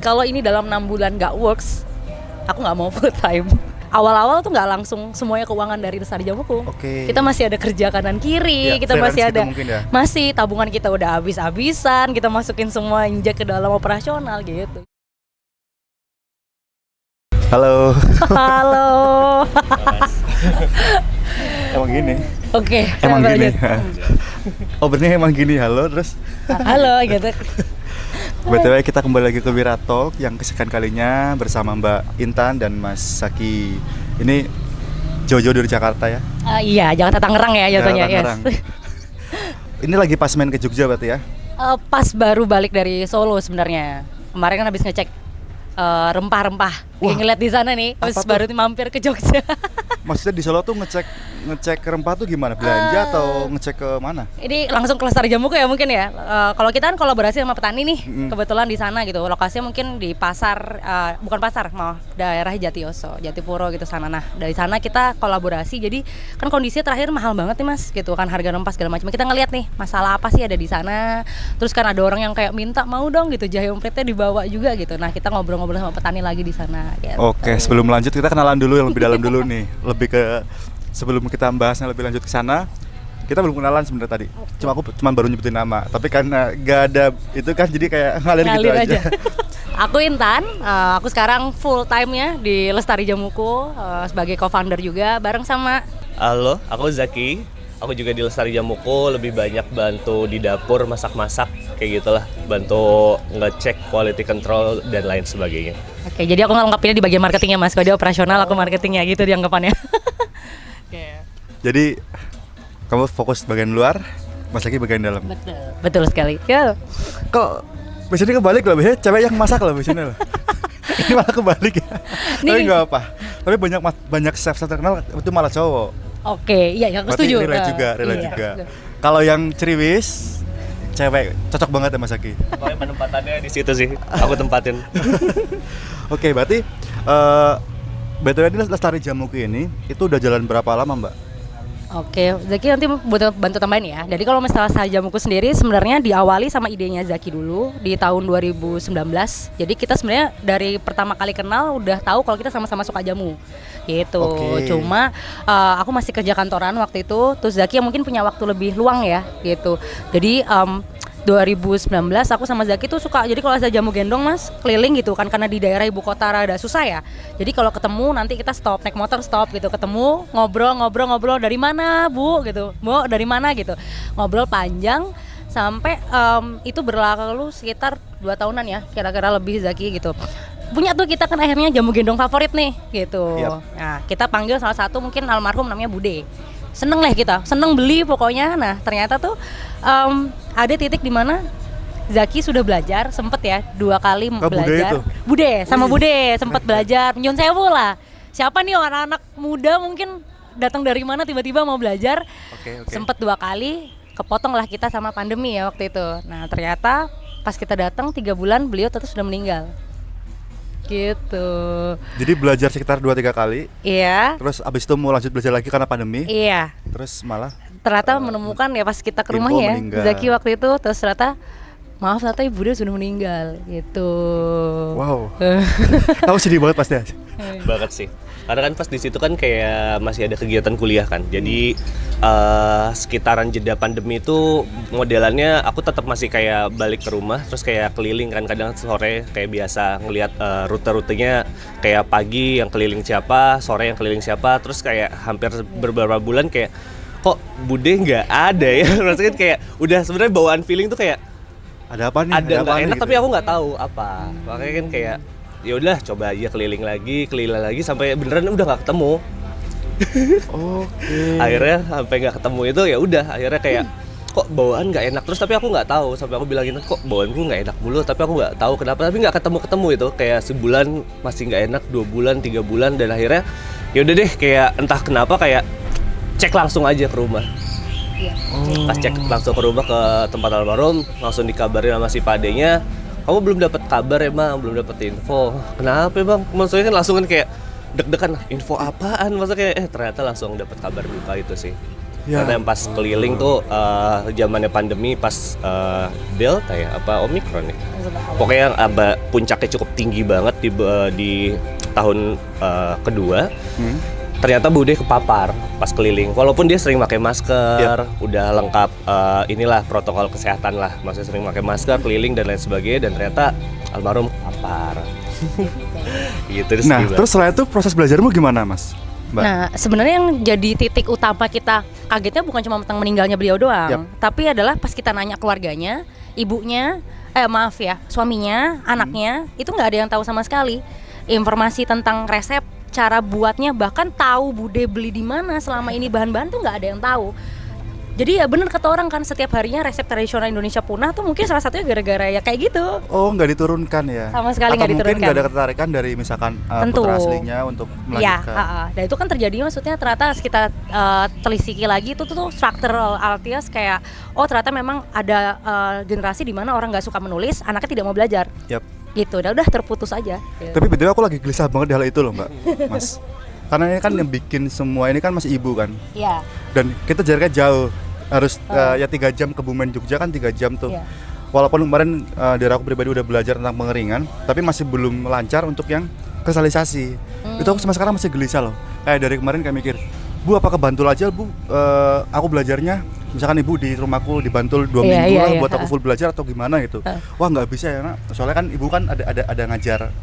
Kalau ini dalam 6 bulan nggak works, aku nggak mau full time. Awal-awal tuh nggak langsung semuanya keuangan dari Lestari Jamuku. Oke. Kita masih ada kerja kanan kiri, Ya, kita masih freelance ada, gitu mungkin ya? masih tabungan kita udah habis-habisan, kita masukin semua injek ke dalam operasional gitu. Halo. Halo. Emang gini. Oke. Emang kita gini. lanjut. Oh benernya emang gini. Halo terus. Halo gitu. BTW kita kembali lagi ke Wira Talk yang kesekian kalinya bersama Mbak Intan dan Mas Saki. Ini jauh-jauh dari Jakarta ya? Iya, Jakarta Tangerang ya jatuhnya. Jakarta Tangerang. Yes. Ini lagi pas main ke Jogja berarti ya? Pas baru balik dari Solo sebenarnya. Kemarin kan habis ngecek rempah-rempah. Wah. Ngeliat di sana nih, habis Apa tuh? baru mampir ke Jogja. Maksudnya di Solo tuh ngecek rempah tuh gimana? Belanja atau ngecek ke mana? Ini langsung ke Lestari Jamuku ya mungkin ya. Kalau kita kan kolaborasi sama petani nih, kebetulan di sana gitu. Lokasinya mungkin di pasar, bukan pasar, maaf, daerah Jatiyoso, Jatipuro gitu sana. Nah dari sana kita kolaborasi. Jadi kan kondisinya terakhir mahal banget nih mas, gitu kan harga rempah segala macam. Kita ngeliat nih masalah apa sih ada di sana. Terus kan ada orang yang kayak minta mau dong gitu jahe umpritnya dibawa juga gitu. Nah kita ngobrol-ngobrol sama petani lagi di sana. Gitu. Oke, sebelum lanjut kita kenalan dulu yang lebih dalam dulu nih. Lebih ke sebelum kita bahasnya lebih lanjut ke sana, kita belum kenalan sebenarnya tadi. Aku cuma baru nyebutin nama, tapi karena gak ada itu kan jadi kayak ngalir gitu aja. Aku Intan, aku sekarang full time-nya di Lestari Jamuku sebagai co-founder juga bareng sama. Halo, aku Zaki. Aku juga di Lestari Jamuku, lebih banyak bantu di dapur, masak-masak, kayak gitulah. Bantu ngecek quality control dan lain sebagainya. Oke, jadi aku ngelengkapinnya di bagian marketingnya mas. Kalau dia operasional, aku marketingnya gitu dianggapannya. Jadi kamu fokus bagian luar, Mas lagi bagian dalam. Betul sekali. Ya. Kok biasanya kebalik loh, biasanya cewek yang masak loh biasanya loh. Ini malah kebalik ya. Tapi nggak apa. Tapi banyak chef terkenal itu malah cowok. Oke, iya aku Berarti setuju. relate juga. Iya. Kalau yang ceriwis, cewek cocok banget ya Mas Aki. Pokoknya penempatannya di situ sih, aku tempatin. Oke, berarti BTW ini Lestari Jamuku ini itu udah jalan berapa lama Mbak? Oke, Zaki nanti butuh bantu tambahin ya. Jadi kalau misalnya Lestari Jamuku sendiri sebenarnya diawali sama idenya Zaki dulu di tahun 2019. Jadi kita sebenarnya dari pertama kali kenal udah tahu kalau kita sama-sama suka jamu. Gitu. Oke. Cuma aku masih kerja kantoran waktu itu. Terus Zaki yang mungkin punya waktu lebih luang ya, gitu. Jadi 2019 aku sama Zaki tuh suka, jadi kalau ada jamu gendong mas keliling gitu kan, karena di daerah ibu kota rada susah ya. Jadi kalau ketemu nanti kita stop, naik motor stop gitu, ketemu ngobrol dari mana bu gitu, bu dari mana gitu, ngobrol panjang sampai itu berlalu sekitar 2 tahunan ya kira-kira lebih Zaki gitu. Punya tuh kita kan akhirnya jamu gendong favorit nih gitu. Yap. Nah kita panggil salah satu mungkin almarhum namanya Bude. Seneng lah kita, seneng beli pokoknya. Nah ternyata tuh ada titik di mana Zaki sudah belajar, sempet ya 2 kali belajar. Bude sama Bude sempet belajar, nyun sewu lah. Siapa nih anak-anak muda mungkin datang dari mana tiba-tiba mau belajar. Oke. Sempet 2 kali, kepotong lah kita sama pandemi ya waktu itu. Nah ternyata pas kita datang 3 bulan beliau terus sudah meninggal. Gitu. Jadi belajar sekitar 2-3 kali. Iya. Terus abis itu mau lanjut belajar lagi karena pandemi. Iya. Terus malah Ternyata menemukan ya pas kita ke info rumahnya meninggal. Zaki waktu itu, terus ternyata maaf ternyata ibu dia sudah meninggal gitu. wow. Kamu sedih banget pasti ya? Banget sih. Karena kan pas di situ kan kayak masih ada kegiatan kuliah kan. Jadi sekitaran jeda pandemi itu modelannya aku tetap masih kayak balik ke rumah, terus kayak keliling kan, kadang sore kayak biasa ngelihat rute-rutenya, kayak pagi yang keliling siapa, sore yang keliling siapa, terus kayak hampir beberapa bulan kayak kok Bude nggak ada ya. Maksudnya kayak udah sebenarnya bawaan feeling tuh kayak Ada apa nih? ada nggak apa nih enak gitu tapi aku nggak tahu apa. Makanya kan kayak ya udah coba aja keliling lagi sampai beneran udah nggak ketemu. Oke. Akhirnya sampai nggak ketemu itu ya udah akhirnya kayak kok bawaan nggak enak terus, tapi aku nggak tahu, sampai aku bilangin kok bawaanku nggak enak mulu, tapi aku nggak tahu kenapa, tapi nggak ketemu itu kayak sebulan masih nggak enak, 2 bulan 3 bulan, dan akhirnya ya udah deh kayak entah kenapa kayak cek langsung aja ke rumah. Pas cek langsung ke rumah ke tempat almarhum, langsung dikabarin sama si padenya, kamu belum dapat kabar emang, belum dapat info. Kenapa bang? Maksudnya kan langsung kan kayak deg-degan, info apaan? Maksudnya kayak ternyata langsung dapat kabar duka itu sih. Ya. Karena pas keliling tuh zamannya pandemi pas Delta ya apa Omicron ya. Pokoknya puncaknya cukup tinggi banget di tahun kedua. Ternyata Bude kepapar pas keliling. Walaupun dia sering pakai masker, udah lengkap inilah protokol kesehatan lah. Maksudnya sering pakai masker, keliling dan lain sebagainya, dan ternyata almarhum kepapar. Gitu. Nah, terus setelah itu proses belajarmu gimana, Mas? Mbak? Nah, sebenarnya yang jadi titik utama kita kagetnya bukan cuma tentang meninggalnya beliau doang, tapi adalah pas kita nanya keluarganya, ibunya, suaminya, anaknya, itu nggak ada yang tahu sama sekali informasi tentang resep, cara buatnya, bahkan tahu Bude beli di mana selama ini bahan-bahan tuh nggak ada yang tahu. Jadi ya bener kata orang kan, setiap harinya resep tradisional Indonesia punah tuh mungkin salah satunya gara-gara ya kayak gitu. Oh, nggak diturunkan ya? Sama sekali nggak diturunkan. Atau mungkin nggak ada ketertarikan dari misalkan putra aslinya untuk melanjutkan. Ya, dan itu kan terjadi maksudnya ternyata kita telisiki lagi itu tuh structural Altias kayak ternyata memang ada generasi di mana orang nggak suka menulis, anaknya tidak mau belajar. Gitu, udah terputus aja. Tapi betul aku lagi gelisah banget di hal itu loh, Mbak, Mas. Karena ini kan yang bikin semua ini kan masih ibu kan. Iya. Dan kita jaraknya jauh. Harus ya 3 jam ke Bumen Jogja kan 3 jam tuh. Walaupun kemarin dari aku pribadi udah belajar tentang pengeringan, tapi masih belum lancar untuk yang kristalisasi. Itu aku sampai sekarang masih gelisah loh. Kayak dari kemarin kayak mikir, Bu apa ke Bantul aja Bu, aku belajarnya misalkan ibu di rumahku di Bantul 2 minggu lah buat aku full belajar atau gimana gitu. Wah nggak bisa ya nak, soalnya kan ibu kan ada ngajar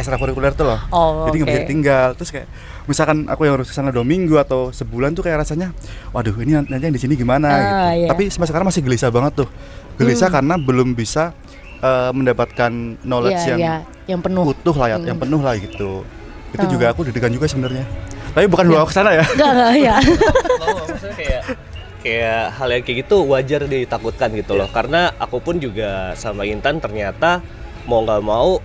ekstrakurikuler tuh loh. Jadi nggak bisa tinggal. Terus kayak misalkan aku yang harus kesana 2 minggu atau sebulan tuh kayak rasanya, waduh ini nanti yang di sini gimana gitu. Tapi sampai sekarang masih gelisah banget tuh. Gelisah karena belum bisa mendapatkan knowledge yang penuh, utuh lah, yang penuh lah gitu. Itu juga aku deg-degan juga sebenarnya. Tapi bukan bawa ke sana ya. Enggak ya. Maksudnya kayak hal yang kayak gitu wajar ditakutkan gitu loh. Karena aku pun juga sama Intan ternyata mau nggak mau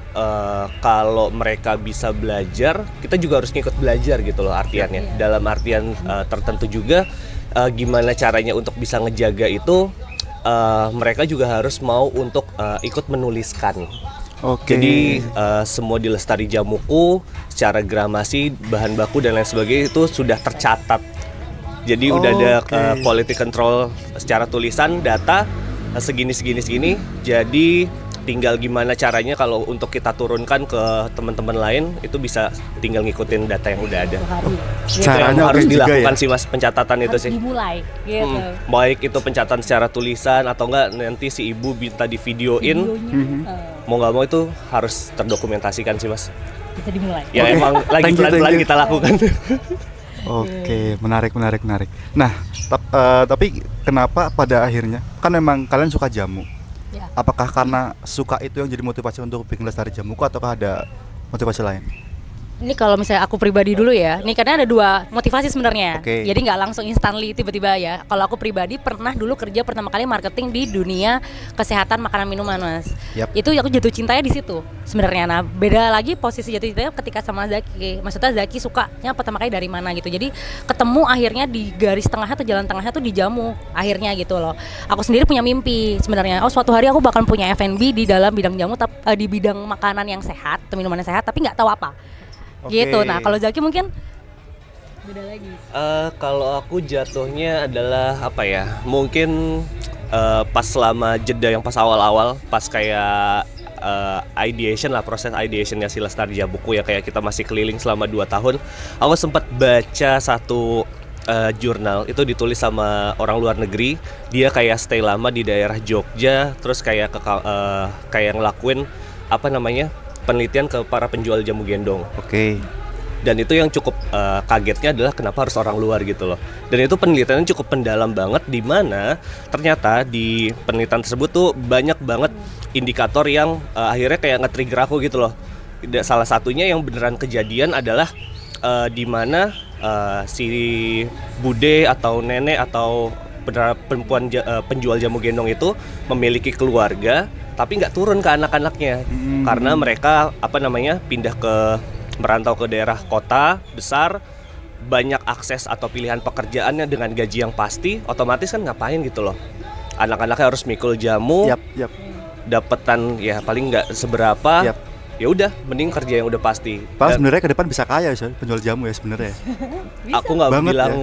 kalau mereka bisa belajar, kita juga harus ngikut belajar gitu loh artiannya. Dalam artian tertentu juga gimana caranya untuk bisa ngejaga itu, mereka juga harus mau untuk ikut menuliskan. Jadi semua di Lestari Jamuku secara gramasi, bahan baku dan lain sebagainya itu sudah tercatat. Jadi udah ada quality control secara tulisan, data segini. Jadi tinggal gimana caranya kalau untuk kita turunkan ke teman-teman lain, itu bisa tinggal ngikutin data yang udah ada. Caranya harus dilakukan ya? sih Mas, pencatatan itu sih. Dimulai gitu. Baik itu pencatatan secara tulisan atau enggak nanti si ibu minta di videoin. Mau nggak mau itu harus terdokumentasikan sih Mas. Bisa dimulai. Ya emang lagi pelan-pelan kita lakukan. Oke, menarik. Nah, tapi kenapa pada akhirnya kan memang kalian suka jamu? Apakah karena suka itu yang jadi motivasi untuk bikin Lestari Jamuku ataukah ada motivasi lain? Ini kalau misalnya aku pribadi dulu ya, ini karena ada 2 motivasi sebenarnya. Jadi nggak langsung instantly tiba-tiba ya. Kalau aku pribadi pernah dulu kerja pertama kali marketing di dunia kesehatan makanan minuman Mas. Itu aku jatuh cintanya di situ sebenarnya. Nah beda lagi posisi jatuh cintanya ketika sama Zaki. Maksudnya Zaki sukanya pertama kali dari mana gitu. Jadi ketemu akhirnya di garis tengahnya atau jalan tengahnya tuh di jamu akhirnya gitu loh. Aku sendiri punya mimpi sebenarnya. Suatu hari aku bakal punya F&B di dalam bidang jamu, di bidang makanan yang sehat atau minuman yang sehat, tapi nggak tahu apa. Gitu. Nah, kalau Zaki mungkin beda lagi. Kalau aku jatuhnya adalah apa ya? Mungkin pas selama jeda yang pas awal-awal, pas kayak ideation lah, proses ideationnya si Lestari Jamuku ya, kayak kita masih keliling selama 2 tahun. Aku sempat baca satu jurnal itu ditulis sama orang luar negeri. Dia kayak stay lama di daerah Jogja, terus kayak kayak ngelakuin apa namanya? Penelitian ke para penjual jamu gendong. Dan itu yang cukup kagetnya adalah kenapa harus orang luar gitu loh. Dan itu penelitiannya cukup mendalam banget, di mana ternyata di penelitian tersebut tuh banyak banget indikator yang akhirnya kayak nge-trigger aku gitu loh. Salah satunya yang beneran kejadian adalah di mana si bude atau nenek atau perempuan penjual jamu gendong itu memiliki keluarga tapi nggak turun ke anak-anaknya karena mereka pindah merantau ke daerah kota besar, banyak akses atau pilihan pekerjaannya dengan gaji yang pasti, otomatis kan ngapain gitu loh, anak-anaknya harus mikul jamu, dapetan ya paling nggak seberapa, ya udah mending kerja yang udah pasti. Padahal Dan sebenarnya ke depan bisa kaya ya penjual jamu ya sebenarnya. aku nggak Banget bilang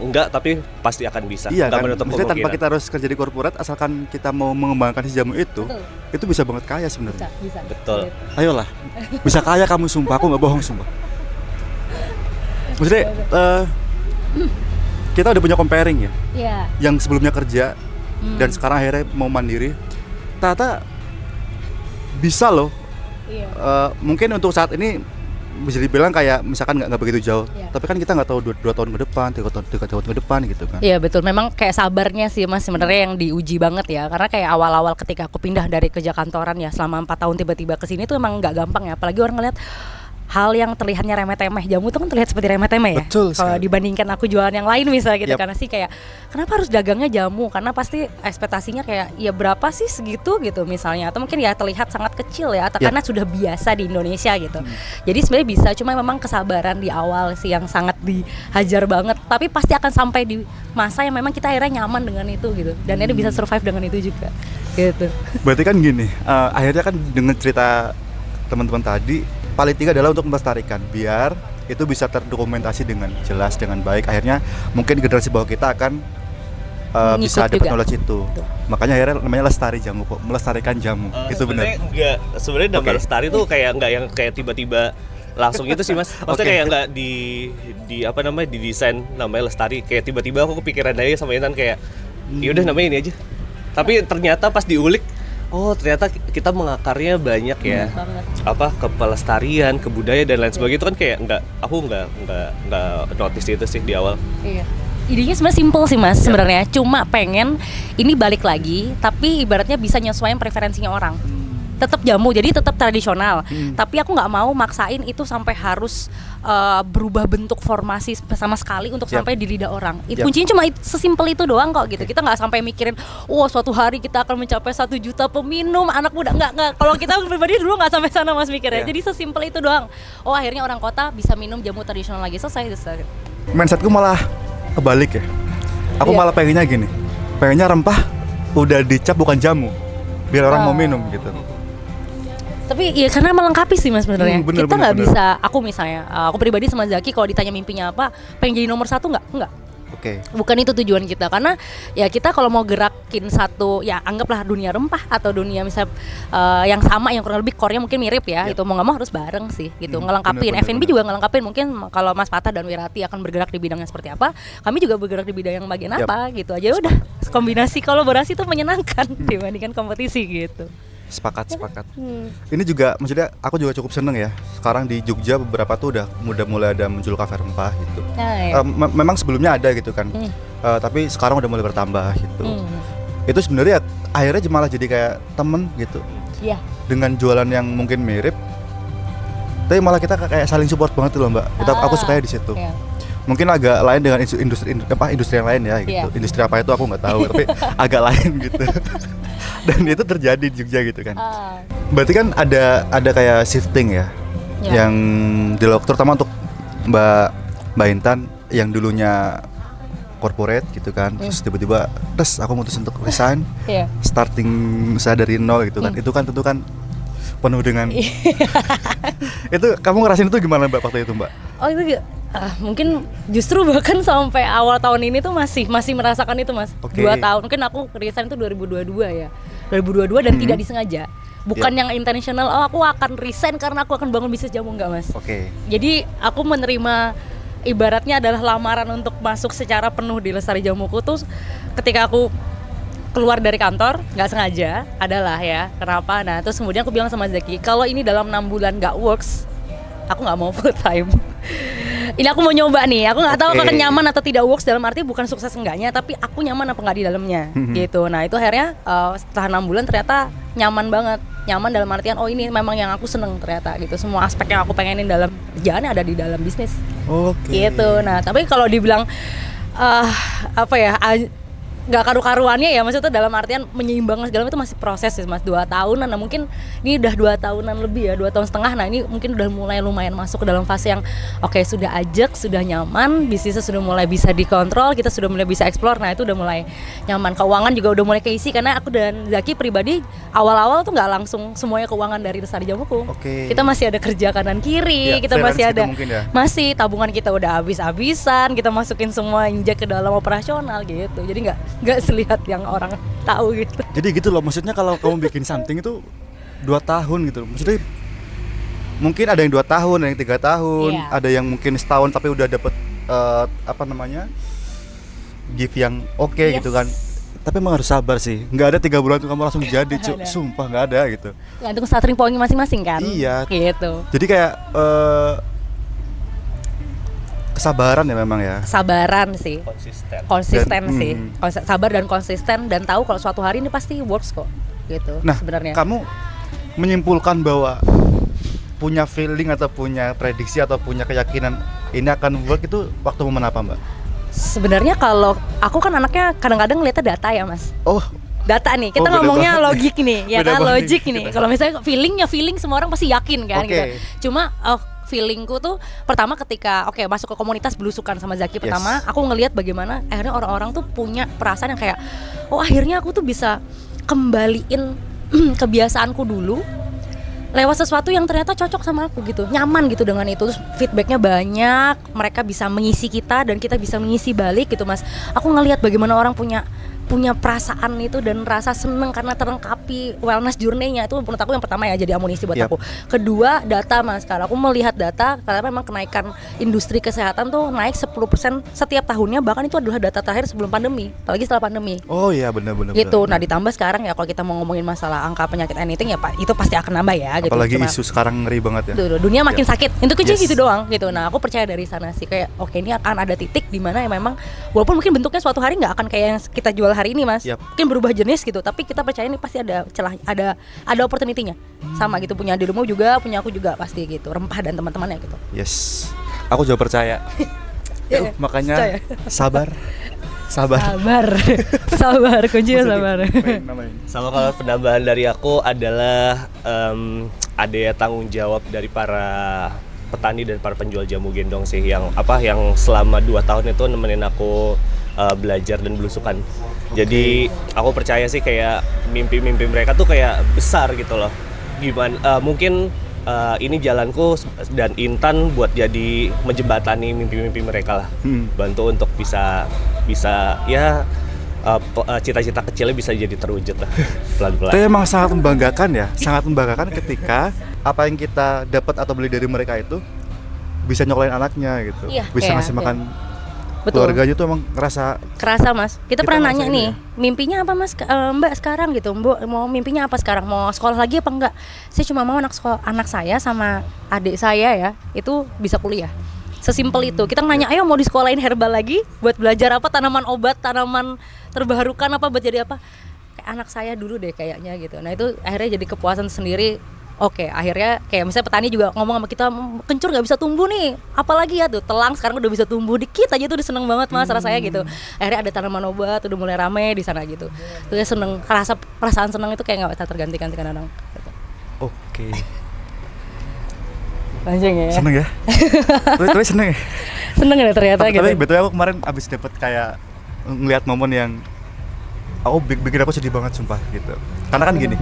enggak, tapi pasti akan bisa. Iya Nggak kan, menutup maksudnya tanpa kemungkinan. kita harus kerja di korporat, asalkan kita mau mengembangkan si jamu itu bisa banget kaya sebenarnya. Bisa. Betul. Ayolah, bisa kaya kamu sumpah, aku nggak bohong sumpah. Maksudnya kita udah punya comparing ya, Iya. yang sebelumnya kerja dan sekarang akhirnya mau mandiri. Ternyata bisa loh. Iya. Mungkin untuk saat ini bisa dibilang kayak misalkan nggak begitu jauh, Iya. tapi kan kita nggak tahu 2 tahun ke depan, 3 tahun ke depan gitu kan. Iya betul, memang kayak sabarnya sih Mas sebenarnya yang diuji banget ya. Karena kayak awal-awal ketika aku pindah dari kerja kantoran ya selama 4 tahun tiba-tiba ke sini tuh emang nggak gampang ya. Apalagi orang ngeliat hal yang terlihatnya remeh-temeh, jamu tuh kan terlihat seperti remeh-temeh ya. Betul Kalau sekali. dibandingkan aku jualan yang lain misalnya gitu. Yap. Karena sih kayak kenapa harus dagangnya jamu? Karena pasti ekspektasinya kayak ya berapa sih segitu gitu misalnya. Atau mungkin ya terlihat sangat kecil ya, atau Yap. karena sudah biasa di Indonesia gitu. Jadi sebenarnya bisa, cuma memang kesabaran di awal sih yang sangat dihajar banget. Tapi pasti akan sampai di masa yang memang kita akhirnya nyaman dengan itu gitu. Dan ini bisa survive dengan itu juga gitu. Berarti kan gini, akhirnya kan dengan cerita teman-teman tadi, paling tiga adalah untuk melestarikan biar itu bisa terdokumentasi dengan jelas, dengan baik. Akhirnya mungkin generasi bawah kita akan bisa Ngikut dapat juga. knowledge itu. Betul. Makanya akhirnya namanya lestari jamu kok, melestarikan jamu. Itu benar. Sebenarnya nama Oke. lestari tuh kayak nggak yang kayak tiba-tiba langsung gitu sih Mas. Maksudnya Oke. kayak nggak di apa namanya di desain namanya lestari. Kayak tiba-tiba aku kepikiran aja sama Intan kayak ya udah namanya ini aja. Tapi ternyata pas diulik, oh ternyata kita mengakarnya banyak ya. Banget. Apa ke pelestarian, ke budaya dan lain sebagainya itu kan kayak aku nggak notice itu sih di awal. Iya. Idenya sebenarnya simple sih Mas sebenarnya. Cuma pengen ini balik lagi, tapi ibaratnya bisa nyesuaiin preferensinya orang. Tetap jamu, jadi tetap tradisional. Tapi aku nggak mau maksain itu sampai harus berubah bentuk formasi sama sekali untuk Siap. sampai di lidah orang. Siap. Kuncinya cuma sesimpel itu doang kok gitu. Kita nggak sampai mikirin, suatu hari kita akan mencapai 1 juta peminum anak muda. Nggak. Kalau kita pribadi dulu nggak sampai sana Mas mikirnya. Iya. Jadi sesimpel itu doang. Akhirnya orang kota bisa minum jamu tradisional lagi, selesai. Mindsetku malah kebalik ya. Aku Iya. malah pengennya gini. Pengennya rempah udah dicap bukan jamu. Biar orang mau minum gitu. Tapi ya karena melengkapi sih Mas sebenarnya. Bener, Kita bener, nggak bener. bisa, aku misalnya, aku pribadi sama Zaki kalau ditanya mimpinya apa, pengen jadi nomor 1 nggak. Oke. Bukan itu tujuan kita, karena ya kita kalau mau gerakin satu, ya anggaplah dunia rempah atau dunia misal yang sama, yang kurang lebih core-nya mungkin mirip ya, itu mau nggak mau harus bareng sih gitu, ngelengkapin. bener, F&B bener. juga ngelengkapin. Mungkin kalau Mas Fatah dan Wirati akan bergerak di bidangnya seperti apa, kami juga bergerak di bidang yang bagian Yap. apa gitu aja udah. Kombinasi kolaborasi itu menyenangkan dibandingkan kompetisi gitu. Sepakat. Ini juga maksudnya aku juga cukup seneng ya. Sekarang di Jogja beberapa tuh udah mulai ada muncul kafe rempah gitu. Nah, ya. Memang sebelumnya ada gitu kan. Tapi sekarang udah mulai bertambah gitu. Itu sebenarnya akhirnya malah jadi kayak temen gitu. Iya. Dengan jualan yang mungkin mirip, tapi malah kita kayak saling support banget tuh loh Mbak. Aku sukanya di situ. Iya. Mungkin agak lain dengan industri yang lain ya gitu. Iya. Industri apa itu aku nggak tahu, tapi agak lain gitu. Dan itu terjadi di Jogja gitu kan. Berarti kan ada kayak shifting ya, Ya. yang terutama untuk Mbak Intan yang dulunya corporate gitu kan, terus tiba-tiba aku mutus untuk resign, Iya. starting saya dari nol gitu kan. Itu kan tentu kan penuh dengan itu kamu ngerasain itu gimana Mbak waktu itu Mbak? Oh itu mungkin justru bahkan sampai awal tahun ini tuh masih merasakan itu Mas. Oke. 2 tahun, mungkin aku resign itu 2022 ya. 2022 dan tidak disengaja. Bukan yang intentional, aku akan resign karena aku akan bangun bisnis jamu, enggak Mas. Oke. Jadi aku menerima ibaratnya adalah lamaran untuk masuk secara penuh di Lestari Jamuku tuh ketika aku keluar dari kantor, nggak sengaja adalah ya. Kenapa? Nah terus kemudian aku bilang sama Zaki, kalau ini dalam 6 bulan nggak works, aku nggak mau full time. Ini aku mau nyoba nih, aku nggak tahu Oke. akan nyaman atau tidak works, dalam arti bukan sukses enggaknya, tapi aku nyaman apa nggak di dalamnya gitu. Nah itu akhirnya setelah 6 bulan ternyata nyaman banget. Nyaman dalam artian ini memang yang aku seneng ternyata gitu. Semua aspek yang aku pengenin dalam kerjaan ada di dalam bisnis. Oke. Gitu. Nah, tapi kalau dibilang apa ya? nggak karu-karuannya ya, maksudnya dalam artian menyeimbangkan segala itu masih proses sih mas, 2 tahunan. Nah mungkin ini udah 2 tahunan lebih ya, 2 tahun setengah. Nah ini mungkin udah mulai lumayan masuk ke dalam fase yang oke, sudah ajak, sudah nyaman, bisnisnya sudah mulai bisa dikontrol, kita sudah mulai bisa explore. Nah itu udah mulai nyaman, keuangan juga udah mulai keisi, karena aku dan Zaki pribadi awal-awal tuh nggak langsung semuanya keuangan dari Lestari Jamuku. Kita masih ada kerja kanan kiri, kita masih ada masih tabungan kita udah habis-habisan, kita masukin semua injek ke dalam operasional gitu. Jadi nggak selihat yang orang tahu gitu. Jadi gitu loh, maksudnya kalau kamu bikin something itu 2 tahun gitu loh. Maksudnya mungkin ada yang 2 tahun, ada yang 3 tahun, ada yang mungkin setahun tapi udah dapet gift yang gitu kan. Tapi emang harus sabar sih, nggak ada 3 bulan tuh kamu langsung jadi, sumpah nggak ada gitu. Gantung starting point masing-masing kan. Iya. Gitu. Jadi kayak kesabaran ya memang ya. Kesabaran sih. Konsisten sih. Sabar dan konsisten, dan tahu kalau suatu hari ini pasti works kok. Gitu. Nah, sebenarnya. Kamu menyimpulkan bahwa punya feeling atau punya prediksi atau punya keyakinan ini akan work itu waktu momen apa, Mbak? Sebenarnya kalau aku kan anaknya kadang-kadang ngeliatnya data ya mas. Data nih, kita ngomongnya logik nih, ya kan, logik nih. Kalau misalnya feeling semua orang pasti yakin kan gitu. Cuma feelingku tuh pertama ketika masuk ke komunitas belusukan sama Zaki pertama, aku ngelihat bagaimana akhirnya orang-orang tuh punya perasaan yang kayak akhirnya aku tuh bisa kembaliin kebiasaanku dulu lewat sesuatu yang ternyata cocok sama aku gitu, nyaman gitu dengan itu. Terus feedbacknya banyak, mereka bisa mengisi kita dan kita bisa mengisi balik gitu mas. Aku ngelihat bagaimana orang punya perasaan itu dan rasa seneng karena terlengkapi wellness journey-nya. Itu menurut aku yang pertama ya, jadi amunisi buat aku. Kedua, data mas. Kalau aku melihat data, karena memang kenaikan industri kesehatan tuh naik 10% setiap tahunnya, bahkan itu adalah data terakhir sebelum pandemi, apalagi setelah pandemi. Oh iya, benar-benar gitu. Nah ditambah sekarang ya, kalau kita mau ngomongin masalah angka penyakit anything ya Pak, itu pasti akan nambah ya gitu. Apalagi isu sekarang ngeri banget ya. Dunia makin sakit. Itu kecil gitu doang gitu. Nah aku percaya dari sana sih, kayak ini akan ada titik di mana ya memang walaupun mungkin bentuknya suatu hari nggak akan kayak yang kita jual hari ini mas, mungkin berubah jenis gitu, tapi kita percaya ini pasti ada celah, ada opportunity-nya. Sama gitu, punya dirimu juga, punya aku juga pasti gitu, Rempah dan teman-temannya gitu. Yes, aku juga percaya. Makanya percaya. Sabar, kuncinya sabar. Sama kalau penambahan dari aku adalah ada tanggung jawab dari para petani dan para penjual jamu gendong sih, yang selama 2 tahun itu nemenin aku belajar dan belusukan. Jadi aku percaya sih kayak mimpi-mimpi mereka tuh kayak besar gitu loh. Gimana mungkin ini jalanku dan Intan buat jadi menjembatani mimpi-mimpi mereka lah. Bantu untuk bisa ya cita-cita kecilnya bisa jadi terwujud lah pelan-pelan. Itu emang sangat membanggakan ya, sangat membanggakan ketika apa yang kita dapat atau beli dari mereka itu bisa nyokolain anaknya gitu, bisa ngasih makan. Betul. Keluarganya tuh emang kerasa mas. Kita pernah nanya nih, mimpinya apa mas, Mbak sekarang gitu, Mbak mau mimpinya apa sekarang, mau sekolah lagi apa enggak? Saya cuma mau anak saya sama adik saya ya itu bisa kuliah. Sesimpel itu. Kita nanya, ayo mau disekolahin herbal lagi, buat belajar apa, tanaman obat, tanaman terbarukan apa, buat jadi apa? Kayak anak saya dulu deh kayaknya gitu. Nah itu akhirnya jadi kepuasan sendiri. Akhirnya kayak misalnya petani juga ngomong sama kita, kencur nggak bisa tumbuh nih, apalagi ya tuh telang sekarang udah bisa tumbuh dikit aja tuh udah seneng banget mas rasanya gitu. Akhirnya ada tanaman obat udah mulai rame di sana gitu. Tuh ya seneng, perasaan seneng itu kayak nggak bisa tergantikan kadang. Gitu. Panjang ya. Seneng ya. Tapi seneng ya. Seneng ya ternyata gitu. Tapi betul aku kemarin abis dapet kayak ngeliat momen yang bikin aku sedih banget sumpah gitu. Karena kan gini.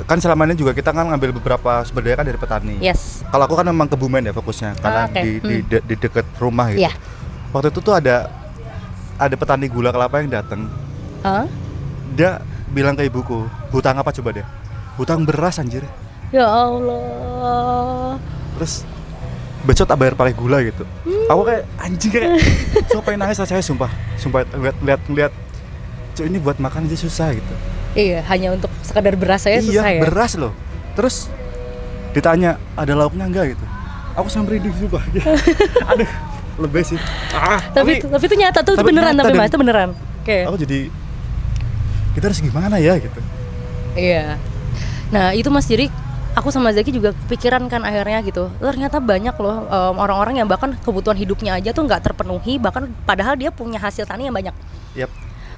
Kan selama ini juga kita kan ngambil beberapa sumber daya kan dari petani. Yes. Kalau aku kan memang Kebumen ya fokusnya, karena di dekat rumah gitu. Waktu itu tuh ada petani gula kelapa yang datang. Dia bilang ke ibuku, hutang apa coba deh? Hutang beras anjir. Ya Allah. Terus besok tak bayar pakai gula gitu. Aku kayak anjing, kayak pengen nangis rasanya sumpah lihat cuk ini buat makan aja susah gitu. Iya, hanya untuk sekadar beras saya susah ya. Iya, beras loh. Terus ditanya ada lauknya enggak gitu. Aku sampai merinding sumpah. Aduh, lebih sih. Tapi itu nyata tuh, beneran tapi mas, itu beneran. Aku jadi kita harus gimana ya gitu. Iya. Nah, itu Mas, jadi aku sama Zaki juga kepikiran kan akhirnya gitu. Ternyata banyak loh orang-orang yang bahkan kebutuhan hidupnya aja tuh nggak terpenuhi, bahkan padahal dia punya hasil tani yang banyak.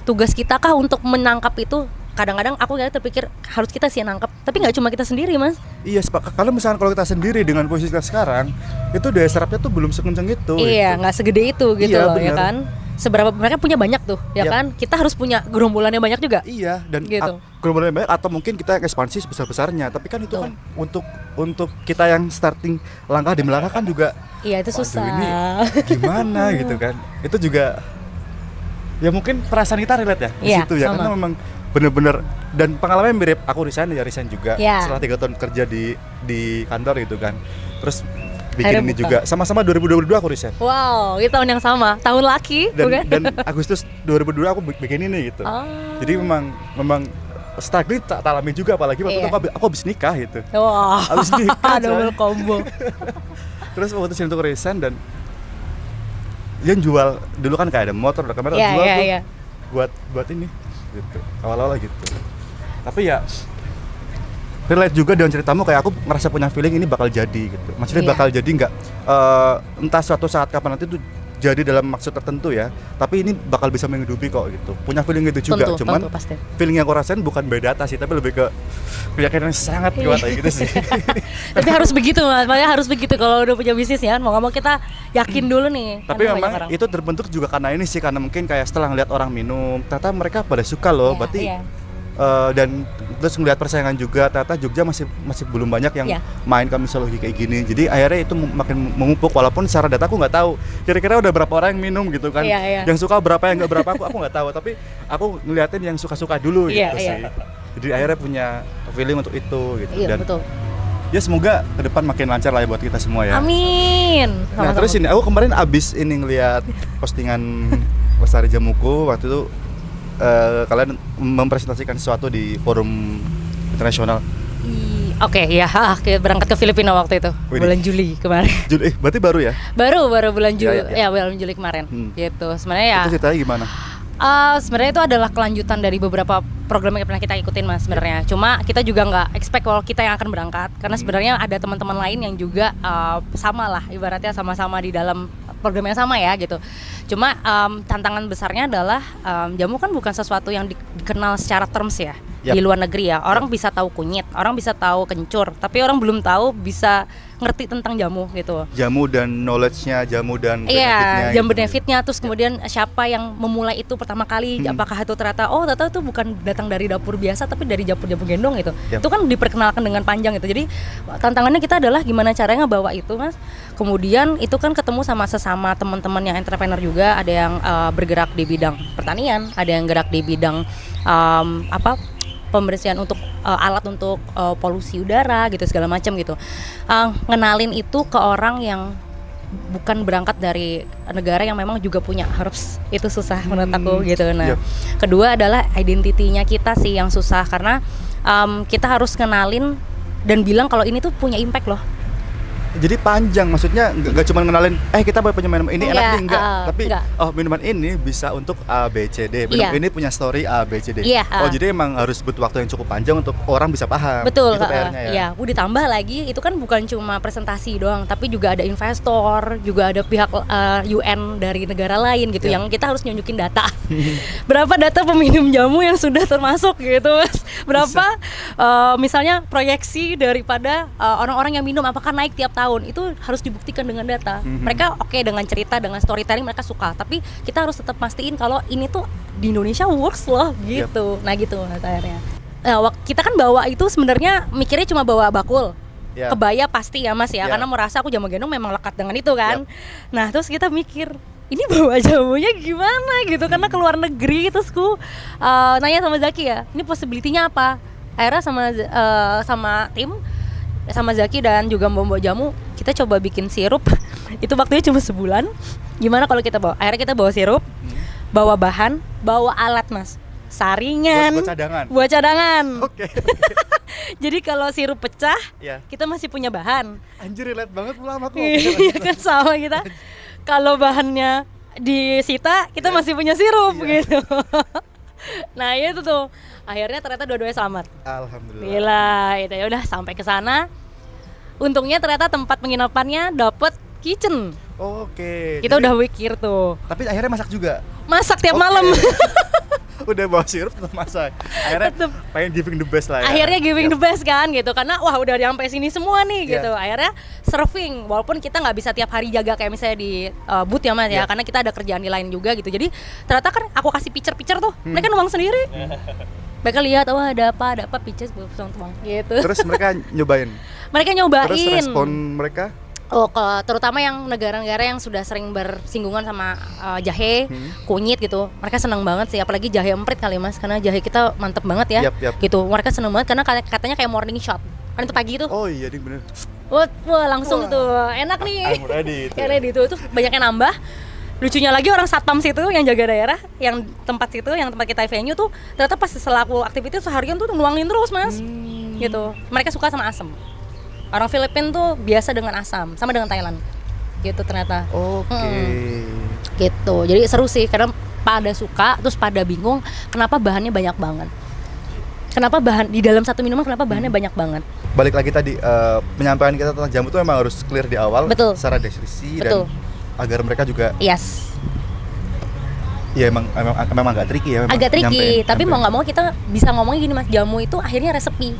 tugas kita kah untuk menangkap itu? Kadang-kadang aku kayak terpikir harus kita sih yang nangkep, tapi nggak cuma kita sendiri mas. Iya, sepakat. Kalau misalnya kalau kita sendiri dengan posisi kita sekarang, itu daya serapnya tuh belum sekencang itu. Iya, nggak segede itu gitu Iya, loh, ya bener. kan. Seberapa mereka punya banyak tuh, ya Iya. kan. Kita harus punya gerombolannya banyak juga. Iya, dan Gitu. gerombolan banyak atau mungkin kita ekspansi sebesar-besarnya, tapi kan itu Betul. kan untuk kita yang starting langkah demi langkah kan juga Iya itu waduh, susah. ini gimana gitu kan. Itu juga ya mungkin perasaan kita relate ya di Iya, situ ya, sama. karena memang bener-bener dan pengalamannya mirip. Aku resign juga Iya. setelah 3 tahun kerja di kantor gitu kan. Terus Akhirnya bikin ini buka. juga sama-sama 2022 aku resign. Wow, itu tahun yang sama, tahun laki, bukan? Dan Agustus 2022 aku bikin ini gitu. Oh. Jadi memang struggling tak alami juga, apalagi waktu Iya. itu aku habis nikah gitu. Wah, Habis nikah, double coy. combo. Terus waktu itu untuk resign dan dia jual dulu kan kayak ada motor, ada kamera, Iya, jual iya, tuh iya. buat ini gitu. Awal-awal gitu. Tapi ya relate juga dengan ceritamu, kayak aku ngerasa punya feeling ini bakal jadi gitu. Maksudnya Iya. bakal jadi nggak entah suatu saat kapan nanti tuh jadi dalam maksud tertentu ya, tapi ini bakal bisa menghidupi kok gitu. Punya feeling gitu juga, Tentu, cuman tentu, pasti. feeling yang aku rasain bukan beda data sih, tapi lebih ke keyakinan yang sangat kuat kayak gitu sih. Tapi harus begitu mas, makanya harus begitu kalau udah punya bisnis ya. Mau nggak mau kita yakin dulu nih. Tapi karena memang banyak orang. itu terbentuk juga karena ini sih, karena mungkin kayak setelah ngeliat orang minum, ternyata mereka pada suka loh, Iya, berarti iya. dan terus ngeliat persaingan juga, ternyata Jogja masih belum banyak yang Iya. main kamisologi kayak gini. Jadi akhirnya itu makin memupuk, walaupun secara data aku nggak tahu kira-kira udah berapa orang yang minum gitu kan. Iya, iya. Yang suka berapa, yang nggak berapa aku nggak tahu, tapi aku ngeliatin yang suka-suka dulu Iya, gitu iya. sih. Jadi akhirnya punya feeling untuk itu gitu. Iya Dan betul. ya semoga ke depan makin lancar lah ya buat kita semua ya. Amin. Nah Sama-sama. terus ini aku kemarin abis ini ngeliat postingan Lestari Jamuku waktu itu, kalian mempresentasikan sesuatu di forum internasional. Oke, ya, kita berangkat ke Filipina waktu itu, Widih. bulan Juli kemarin. Berarti baru ya? baru bulan Juli, Ya, ya. bulan Juli kemarin. Gitu. Sebenarnya ya. Itu ceritanya gimana? Sebenarnya itu adalah kelanjutan dari beberapa program yang pernah kita ikutin mas sebenarnya. Cuma kita juga nggak expect kalau kita yang akan berangkat, karena sebenarnya ada teman-teman lain yang juga sama lah, ibaratnya sama-sama di dalam program yang sama ya gitu. Cuma tantangan besarnya adalah jamu kan bukan sesuatu yang dikenal secara terms ya. Yap. Di luar negeri ya, orang bisa tahu kunyit, orang bisa tahu kencur, tapi orang belum tahu bisa ngerti tentang jamu gitu. Jamu dan knowledge-nya, jamu dan Iya, benefitnya jam gitu. benefitnya, terus kemudian siapa yang memulai itu pertama kali, apakah itu ternyata itu bukan datang dari dapur biasa tapi dari dapur jamu gendong gitu. Yap. Itu kan diperkenalkan dengan panjang gitu. Jadi tantangannya kita adalah gimana caranya ngebawa itu mas. Kemudian itu kan ketemu sama sesama teman-teman yang entrepreneur juga, ada yang bergerak di bidang pertanian, ada yang gerak di bidang pembersihan untuk alat untuk polusi udara gitu segala macam gitu. Ngenalin itu ke orang yang bukan berangkat dari negara yang memang juga punya herbs, itu susah menurut aku gitu. Nah, Yap. kedua adalah identitinya kita sih yang susah, karena kita harus kenalin dan bilang kalau ini tuh punya impact loh. Jadi panjang, maksudnya nggak cuma ngenalin kita punya minuman ini enak nih, enggak, tapi enggak. oh minuman ini bisa untuk A B C D, Iya. minuman ini punya story A B C D. Iya, Oh jadi emang harus butuh waktu yang cukup panjang untuk orang bisa paham. Betul, Itu PR-nya ya. ya. Ditambah lagi itu kan bukan cuma presentasi doang, tapi juga ada investor, juga ada pihak UN dari negara lain gitu, Ya. yang kita harus nunjukin data. Berapa data peminum jamu yang sudah termasuk gitu, Mas? Berapa misalnya proyeksi daripada orang-orang yang minum apakah naik tiap tahun, itu harus dibuktikan dengan data. Mereka oke dengan cerita, dengan storytelling mereka suka, tapi kita harus tetap pastiin kalau ini tuh di Indonesia works loh gitu. Nah gitu Mas, akhirnya. Kita kan bawa itu sebenarnya mikirnya cuma bawa bakul. Ya. Kebaya pasti ya Mas ya, Ya. karena merasa aku jamu gendong memang lekat dengan itu kan. Nah terus kita mikir ini bawa jamunya gimana gitu, karena ke luar negeri. Terus ku nanya sama Zaki ya, ini possibility-nya apa. Akhirnya sama tim, sama Zaki dan juga membawa jamu, kita coba bikin sirup. Itu waktunya cuma sebulan. Gimana kalau kita bawa? Akhirnya kita bawa sirup, bawa bahan, bawa alat Mas, saringan, Buat cadangan. buat cadangan. Oke. Jadi kalau sirup pecah, Ya. kita masih punya bahan. Anjir relate banget pula sama aku. Iya kan sama kita. Kalau bahannya disita, kita masih punya sirup gitu. Nah itu tuh, akhirnya ternyata dua-duanya selamat. Alhamdulillah. Gila, itu ya udah sampai ke sana. Untungnya ternyata tempat penginapannya dapet kitchen. Oke. Kita jadi- udah mikir tuh, Tapi akhirnya masak juga. masak tiap Oke. malam. udah bawa sirup tetap masak. Akhirnya pengen giving the best lah ya. Akhirnya giving the best kan gitu, karena wah udah nyampe sini semua nih Iya. gitu. Akhirnya serving, walaupun kita nggak bisa tiap hari jaga kayak misalnya di booth ya Mas ya, Iya. karena kita ada kerjaan di lain juga gitu. Jadi ternyata kan aku kasih picture tuh, mereka nuang sendiri. Mereka lihat, wah ada apa picture tuang gitu. Terus mereka nyobain. Mereka nyobain. Terus respon mereka? Oh, terutama yang negara-negara yang sudah sering bersinggungan sama jahe, kunyit gitu, mereka seneng banget sih. Apalagi jahe emprit kali Mas, karena jahe kita mantep banget ya. Yap. Gitu, mereka seneng banget karena katanya kayak morning shot. Kan itu pagi tuh. Oh iya nih bener. Wah langsung tuh enak nih. I'm ready itu. Kayak ready tuh banyak yang nambah. Lucunya lagi orang satpam situ yang jaga daerah, yang tempat situ, yang tempat kita venue tuh ternyata pas selaku aktivitas seharian tuh nuangin terus Mas. Gitu. Mereka suka sama asam. Orang Filipina tuh biasa dengan asam, sama dengan Thailand. Gitu ternyata. Oke. Gitu. Jadi seru sih karena pada suka, terus pada bingung kenapa bahannya banyak banget. Kenapa bahan di dalam satu minuman kenapa bahannya banyak banget? Balik lagi tadi penyampaian kita tentang jamu itu memang harus clear di awal. Betul. Secara deskripsi Betul. dan agar mereka juga Yes. ya emang agak tricky ya memang Agak tricky, tapi mau nyampein. nggak mau kita bisa ngomongin gini Mas, jamu itu akhirnya resepi.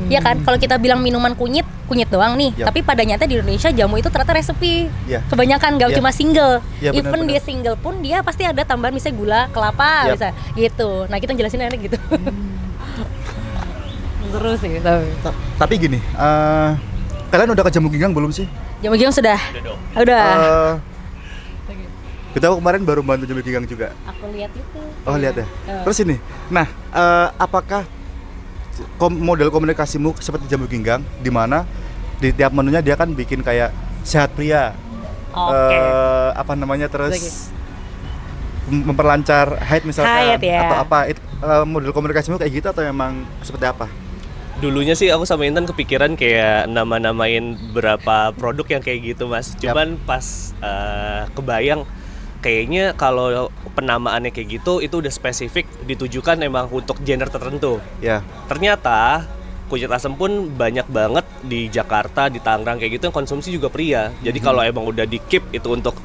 Iya kan, kalau kita bilang minuman kunyit doang nih, Yap. tapi pada nyata di Indonesia jamu itu ternyata resepi. Iya. Kebanyakan nggak Iya. cuma single, Iya, even benar-benar. dia single pun dia pasti ada tambahan misalnya gula, kelapa, Yap. bisa gitu. Nah kita jelasin enak gitu. Seru sih tapi. Tapi gini, kalian udah ke Jamu Ginggang belum sih? Jamu Ginggang sudah. Udah. Kita kemarin baru bantu Jamu Ginggang juga. Aku lihat itu. Oh lihat ya. Terus ini, nah apakah model komunikasimu seperti Jamu Ginggang, di mana di tiap menunya dia kan bikin kayak sehat pria, Oke. apa namanya terus memperlancar haid misalkan Haid, ya. atau apa model komunikasimu kayak gitu atau memang seperti apa? Dulunya sih aku sama Intan kepikiran kayak nama-namain berapa produk yang kayak gitu Mas. Cuman pas kebayang kayaknya kalau penamaannya kayak gitu itu udah spesifik ditujukan emang untuk gender tertentu. Ya. Ternyata kunyit asam pun banyak banget di Jakarta, di Tangerang kayak gitu yang konsumsi juga pria. Jadi kalau emang udah di keep itu untuk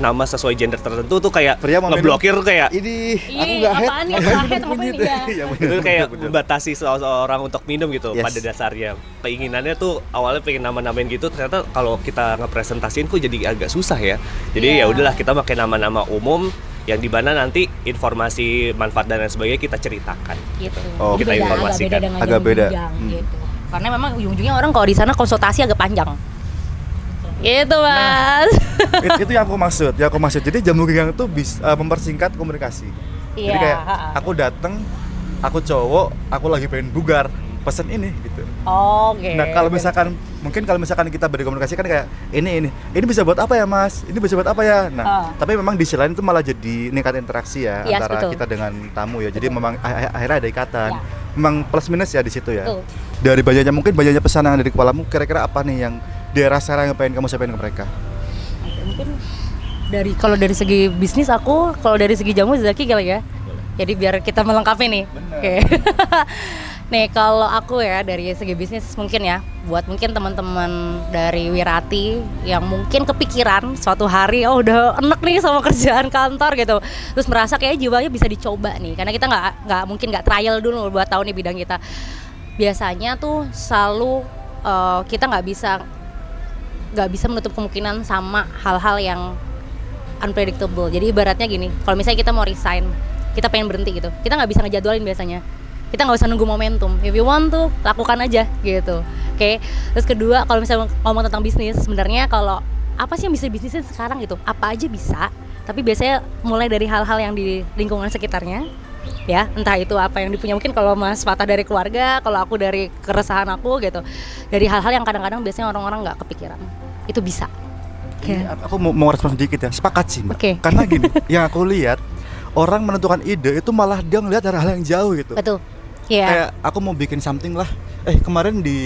nama sesuai gender tertentu tuh kayak Pria mau ngeblokir kayak Ini aku Ih, nggak haid. apaan nih? Nggak haid, ngapain Gitu. ya? Iya, bener, itu kayak bener. membatasi seseorang untuk minum gitu. Yes. Pada dasarnya keinginannya tuh awalnya pengen nama-namain gitu, ternyata kalau kita ngepresentasiin kok jadi agak susah ya. Jadi Iya. ya udahlah kita pakai nama-nama umum yang dimana nanti informasi manfaat dan lain sebagainya kita ceritakan. Gitu. Oh, Jadi kita beda, informasikan. agak beda dengan Agak Jamu beda. Ginggang, gitu. Karena memang ujung-ujungnya orang kalau di sana konsultasi agak panjang. Gitu Mas. Itu yang aku maksud. Jadi Jamu Ginggang itu bisa mempersingkat komunikasi. Jadi Iya, kayak ha-ha. aku datang, aku cowok, aku lagi pengen bugar, pesen ini gitu. Oke. Nah kalau misalkan kita berkomunikasi kan kayak ini bisa buat apa ya Mas? Ini bisa buat apa ya? Nah tapi memang di sisi lain itu malah jadi meningkat interaksi ya Yes, antara betul. kita dengan tamu ya. Jadi memang akhirnya ada ikatan. Ya. Memang plus minus ya di situ ya. Betul. Dari banyaknya pesan yang ada di kepalamu, kira-kira apa nih yang daerah sekarang yang pengen kamu sampaikan ke mereka? Mungkin kalau dari segi bisnis aku, kalau dari segi jamu Zaki kali ya. Jadi biar kita melengkapi nih. Oke. Nih kalau aku ya dari segi bisnis mungkin ya, buat mungkin teman-teman dari Wirati yang mungkin kepikiran suatu hari oh udah enak nih sama kerjaan kantor gitu, terus merasa kayak jiwanya bisa dicoba nih, karena kita nggak mungkin nggak trial dulu buat tahu nih bidang kita. Biasanya tuh selalu kita nggak bisa menutup kemungkinan sama hal-hal yang unpredictable. Jadi ibaratnya gini, kalau misalnya kita mau resign, kita pengen berhenti gitu, kita nggak bisa ngejadwalin biasanya. Kita nggak usah nunggu momentum. If you want to, lakukan aja gitu. Oke. Terus kedua, kalau misalnya ngomong tentang bisnis, sebenarnya kalau apa sih yang bisa bisnisin sekarang gitu? Apa aja bisa. Tapi biasanya mulai dari hal-hal yang di lingkungan sekitarnya. Ya, entah itu apa yang dipunya, mungkin kalau Mas Fatah dari keluarga, kalau aku dari keresahan aku gitu. Dari hal-hal yang kadang-kadang biasanya orang-orang nggak kepikiran. Itu bisa. Oke. Aku mau respon sedikit ya. Sepakat sih Mbak. Oke. Karena gini, yang aku lihat orang menentukan ide itu malah dia ngelihat hal-hal yang jauh gitu. Betul. Iya. Kayak aku mau bikin something lah. Kemarin di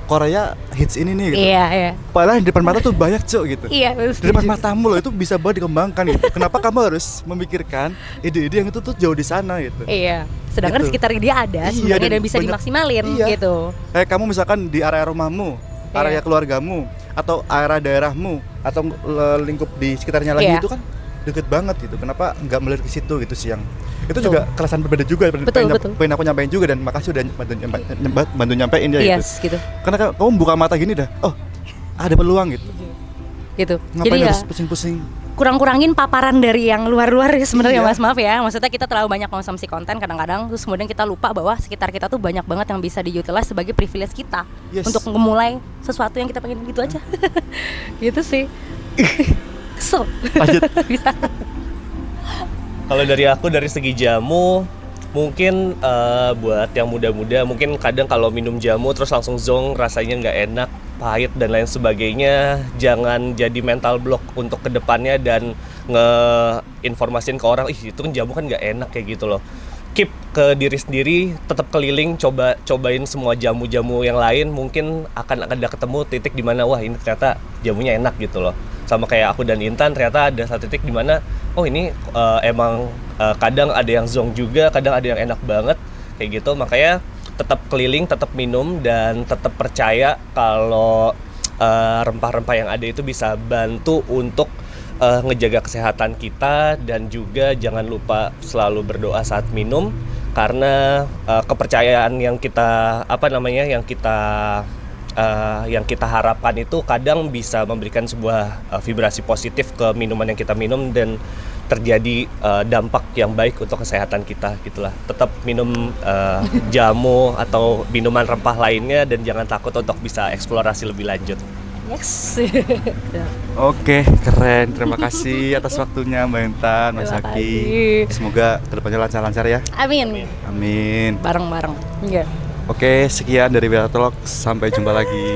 Korea hits ini nih gitu. Iya. Padahal di depan mata tuh banyak cok gitu. Iya, Di depan matamu loh, itu bisa banget dikembangkan gitu. Kenapa kamu harus memikirkan ide-ide yang itu tuh jauh di sana gitu. Iya. Sedangkan Gitu. di sekitar dia ada Iya, sebenarnya dan dan bisa banyak- dimaksimalin iya. gitu. Kayak kamu misalkan di area rumahmu, area Iya. keluargamu, atau area daerahmu, atau lingkup di sekitarnya lagi Iya. itu kan deket banget gitu. Kenapa nggak melihat ke situ gitu sih yang itu juga kerasan berbeda juga. Betul. Pengen aku nyampein juga dan makasih udah bantu nyampein ya Yes, gitu. gitu. Karena kamu buka mata gini dah, oh ada peluang gitu. Gitu. Ngapain Jadi ya harus pusing-pusing? kurang-kurangin paparan dari yang luar-luar ya sebenarnya Iya. Mas, maaf ya. Maksudnya kita terlalu banyak konsumsi konten kadang-kadang, terus kemudian kita lupa bahwa sekitar kita tuh banyak banget yang bisa diutilize sebagai privilege kita Yes. untuk memulai sesuatu yang kita pengen gitu aja. Gitu sih. Kesel. Lanjut. Bisa. Kalau dari aku dari segi jamu mungkin buat yang muda-muda mungkin kadang kalau minum jamu terus langsung zong rasanya nggak enak, pahit dan lain sebagainya, jangan jadi mental block untuk kedepannya dan ngeinformasin ke orang, ih itu kan jamu kan nggak enak kayak gitu loh. Keep ke diri sendiri, tetap keliling, cobain semua jamu-jamu yang lain, mungkin akan ada ketemu titik di mana wah ini ternyata jamunya enak gitu loh. Sama kayak aku dan Intan, ternyata ada satu titik di mana oh ini emang kadang ada yang zong juga, kadang ada yang enak banget kayak gitu. Makanya tetap keliling, tetap minum dan tetap percaya kalau rempah-rempah yang ada itu bisa bantu untuk ngejaga kesehatan kita, dan juga jangan lupa selalu berdoa saat minum karena kepercayaan yang kita yang kita harapkan itu kadang bisa memberikan sebuah vibrasi positif ke minuman yang kita minum dan terjadi dampak yang baik untuk kesehatan kita gitulah. Tetap minum jamu atau minuman rempah lainnya dan jangan takut untuk bisa eksplorasi lebih lanjut. Yes. Oke, keren. Terima kasih atas waktunya Mbak Intan, Mas Terima Haki. kasih. Semoga kedepannya lancar-lancar ya. Amin. Amin. Bareng-bareng. Iya. Oke, sekian dari Bella Talk. Sampai jumpa lagi.